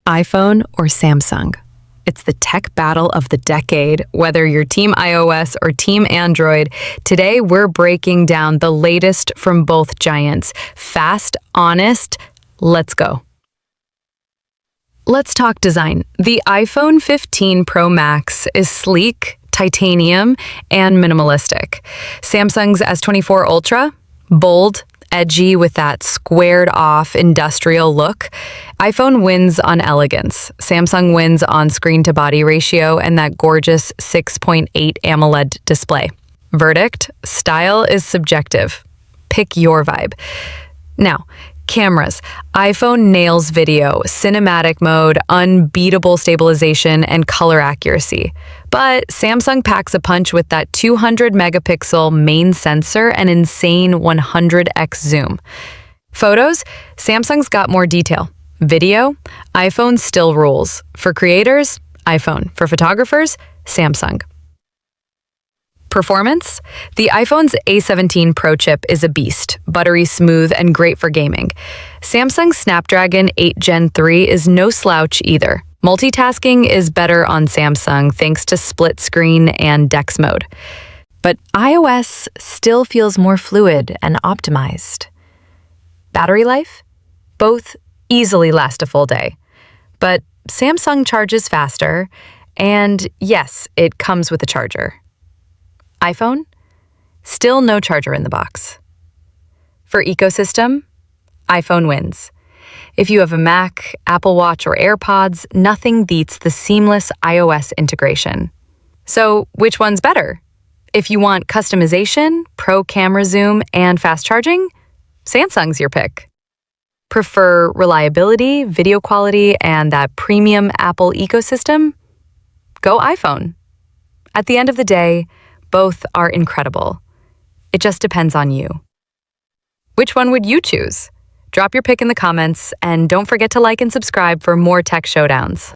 iPhone or Samsung? It's the tech battle of the decade. Whether you're Team iOS or Team Android, today we're breaking down the latest from both giants. Fast, honest, let's go. Let's talk design. The iPhone 15 Pro Max is sleek, titanium, and minimalistic. Samsung's S24 Ultra, bold, edgy with that squared-off industrial look. iPhone wins on elegance. Samsung wins on screen-to-body ratio and that gorgeous 6.8 AMOLED display. Verdict: style is subjective. Pick your vibe. Now, cameras. iPhone nails video, cinematic mode, unbeatable stabilization, and color accuracy. But Samsung packs a punch with that 200-megapixel main sensor and insane 100x zoom. Photos, Samsung's got more detail. Video, iPhone still rules. For creators, iPhone. For photographers, Samsung. Performance? The iPhone's A17 Pro chip is a beast, buttery smooth and great for gaming. Samsung's Snapdragon 8 Gen 3 is no slouch either. Multitasking is better on Samsung thanks to split screen and DeX mode. But iOS still feels more fluid and optimized. Battery life? Both easily last a full day. But Samsung charges faster, and yes, it comes with a charger. iPhone? Still no charger in the box. For ecosystem, iPhone wins. If you have a Mac, Apple Watch, or AirPods, nothing beats the seamless iOS integration. So, which one's better? If you want customization, pro camera zoom, and fast charging, Samsung's your pick. Prefer reliability, video quality, and that premium Apple ecosystem? Go iPhone. At the end of the day, both are incredible. It just depends on you. Which one would you choose? Drop your pick in the comments, and don't forget to like and subscribe for more tech showdowns.